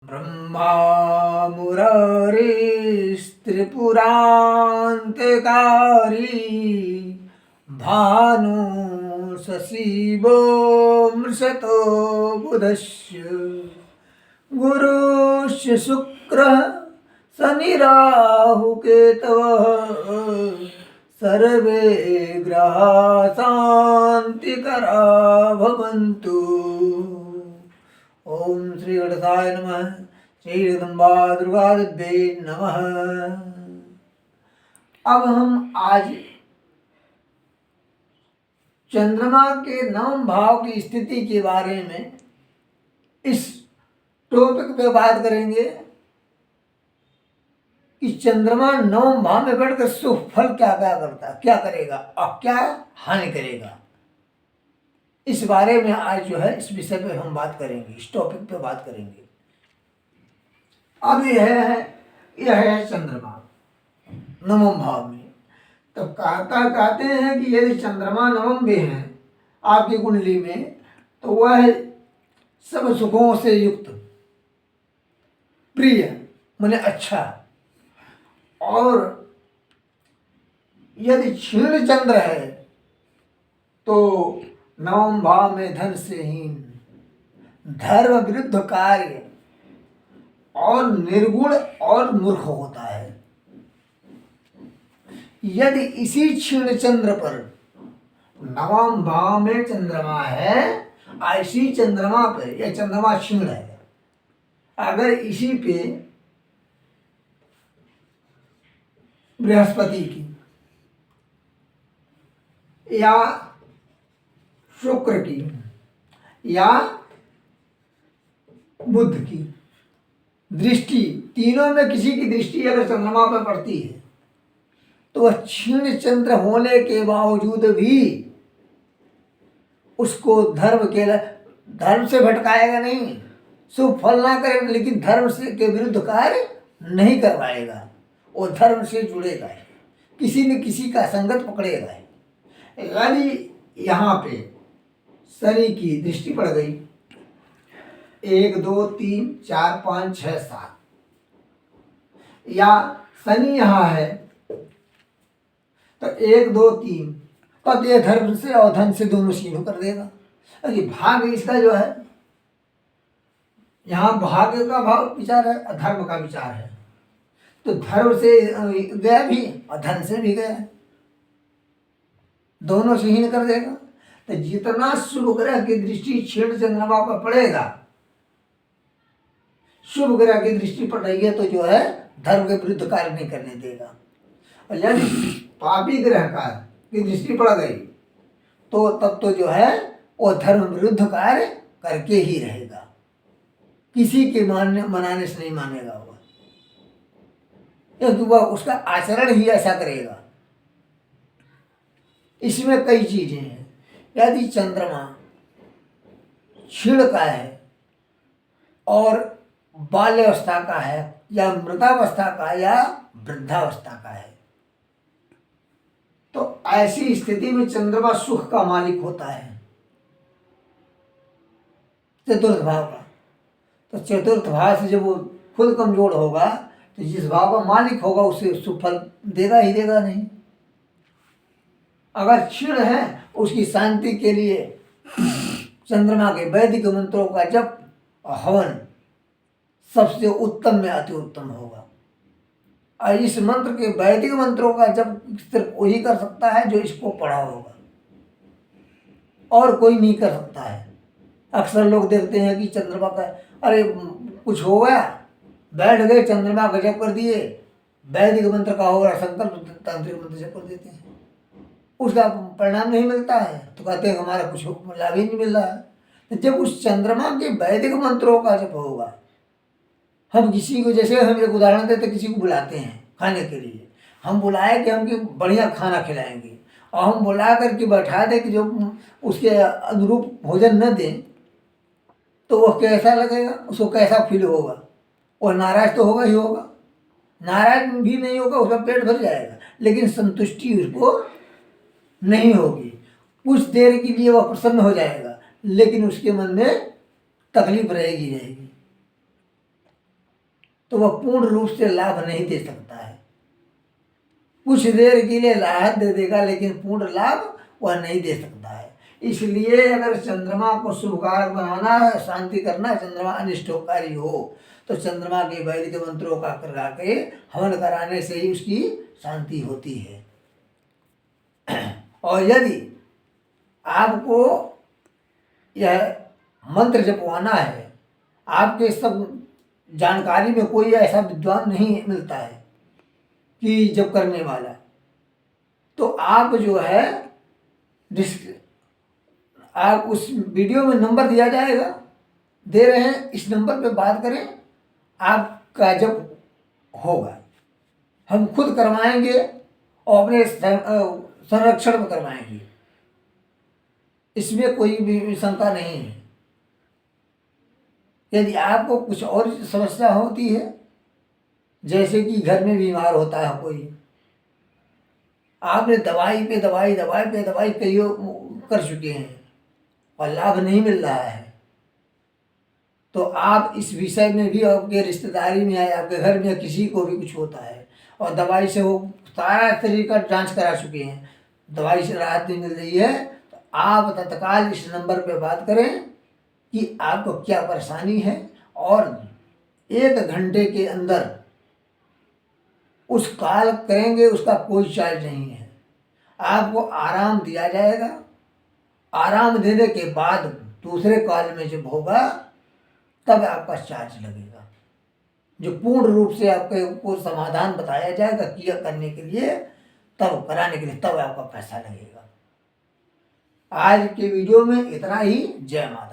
ब्रह्मा मुरारिस्त्रिपुरान्तकारी भानु शशिवो मृषतो बुधस्य गुरुश्च शुक्रः शनिराहुकेतवः सर्वे ग्रहा शान्तिकरा भवन्तु। ओम श्री गणेशाय नमः। श्री जगदम्बा दुर्गा देवी नमः। अब हम आज चंद्रमा के नवम भाव की स्थिति के बारे में इस टॉपिक पे बात करेंगे कि चंद्रमा नवम भाव में बैठकर शुभ फल क्या क्या करता, क्या करेगा और क्या हानि करेगा। इस बारे में आज जो है इस विषय पे हम बात करेंगे, इस टॉपिक पे बात करेंगे। अब यह है चंद्रमा नवम भाव में। तो कहते हैं कि यदि चंद्रमा नवम में है आपकी कुंडली में तो वह सब सुखों से युक्त, प्रिय माने अच्छा, और यदि क्षीण चंद्र है तो नवम भाव में धन से हीन, धर्म विरुद्ध कार्य और निर्गुण और मूर्ख होता है। यदि इसी क्षीण चंद्र पर नवम भाव में चंद्रमा है, ऐसी चंद्रमा पर, यह चंद्रमा क्षीण है, अगर इसी पे बृहस्पति की या शुक्र की या बुध की दृष्टि, तीनों में किसी की दृष्टि अगर चंद्रमा पर पड़ती है तो वह क्षीण चंद्र होने के बावजूद भी उसको धर्म से भटकाएगा नहीं, शुभ फल ना करे, लेकिन धर्म से के विरुद्ध कार्य नहीं करवाएगा, वो धर्म से जुड़ेगा, किसी न किसी का संगत पकड़ेगा। यदि यहाँ पे शनि की दृष्टि पड़ गई 1 2 3 4 5 6 7, या शनि यहाँ है तो 1 2 3, तब ये धर्म से और धन से दोनों क्षीण कर देगा। अरे भाग इसका जो है, यहाँ भाग्य का भाव विचार है, अधर्म का विचार है, तो धर्म से गया भी और धन से भी गया, दोनों से हीन कर देगा। तो जितना शुभ ग्रह की दृष्टि क्षीण चंद्रमा पर पड़ेगा, शुभ ग्रह की दृष्टि पड़ रही है तो जो है धर्म के विरुद्ध कार्य नहीं करने देगा, और यदि पापी ग्रह का की दृष्टि पड़ गई तो तब तो जो है वो धर्म विरुद्ध कार्य करके ही रहेगा, किसी के मनाने से नहीं मानेगा वह, क्योंकि वह उसका आचरण ही ऐसा करेगा। इसमें कई चीजें हैं। यदि चंद्रमा क्षीण का है और बाल्यावस्था का है या मृतावस्था का या वृद्धावस्था का है, तो ऐसी स्थिति में चंद्रमा सुख का मालिक होता है चतुर्थ भाव का। तो चतुर्थ भाव से जब वो खुद कमजोर होगा तो जिस भाव का मालिक होगा उसे सुख फल देगा ही देगा नहीं। अगर क्षीण है उसकी शांति के लिए चंद्रमा के वैदिक मंत्रों का जप और हवन सबसे उत्तम में अति उत्तम होगा। और इस मंत्र के वैदिक मंत्रों का जप सिर्फ वही कर सकता है जो इसको पढ़ा होगा, और कोई नहीं कर सकता है। अक्सर लोग देखते हैं कि चंद्रमा का अरे कुछ हो गया, बैठ गए चंद्रमा का जप कर दिए, वैदिक मंत्र का हो रहा संकल्प तांत्रिक मंत्र जप कर देते हैं, उसका परिणाम नहीं मिलता है तो कहते हैं हमारा कुछ लाभ ही नहीं मिल रहा है। तो जब उस चंद्रमा के वैदिक मंत्रों का जप होगा, हम किसी को, जैसे हम एक उदाहरण देते, किसी को बुलाते हैं खाने के लिए, हम बुलाए कि हम बढ़िया खाना खिलाएंगे और हम बुला करके बैठा दें कि जो उसके अनुरूप भोजन न दें तो वह कैसा लगेगा, उसको कैसा फील होगा, वह नाराज तो होगा ही होगा, नाराज भी नहीं होगा, उसका पेट भर जाएगा, लेकिन संतुष्टि उसको नहीं होगी। कुछ देर के लिए वह प्रसन्न हो जाएगा लेकिन उसके मन में तकलीफ रहेगी। तो वह पूर्ण रूप से लाभ नहीं दे सकता है। कुछ देर के लिए राहत दे देगा, लेकिन पूर्ण लाभ वह नहीं दे सकता है। इसलिए अगर चंद्रमा को शुभकारक बनाना है, शांति करना है, चंद्रमा अनिष्टकारी हो, तो चंद्रमा के वैदिक मंत्रों का करा के हवन कराने से ही उसकी शांति होती है। और यदि आपको यह मंत्र जपवाना है, आपके सब जानकारी में कोई ऐसा विद्वान नहीं मिलता है कि जब करने वाला, तो आप जो है आप उस वीडियो में नंबर दिया जाएगा, दे रहे हैं, इस नंबर पे बात करें, आपका जब होगा। हम खुद करवाएंगे और अपने संरक्षण में करवाएंगे, इसमें कोई भी शंका नहीं है। यदि आपको कुछ और समस्या होती है, जैसे कि घर में बीमार होता है कोई, आपने दवाई पे दवाई कई कर चुके हैं और लाभ नहीं मिल रहा है, तो आप इस विषय में भी, आपके रिश्तेदारी में है, आपके घर में किसी को भी कुछ होता है और दवाई से वो सारा शरीर का जांच करा चुके हैं, दवाई से राहत नहीं मिल रही है, तो आप तत्काल इस नंबर पे बात करें कि आपको क्या परेशानी है, और 1 घंटे के अंदर उस कॉल करेंगे, उसका कोई चार्ज नहीं है। आपको आराम दिया जाएगा। आराम देने के बाद दूसरे कॉल में जब होगा तब आपका चार्ज लगेगा, जो पूर्ण रूप से आपके को समाधान बताया जाएगा किया करने के लिए, तब कराने के लिए, तब आपका पैसा लगेगा। आज के वीडियो में इतना ही। जय माता।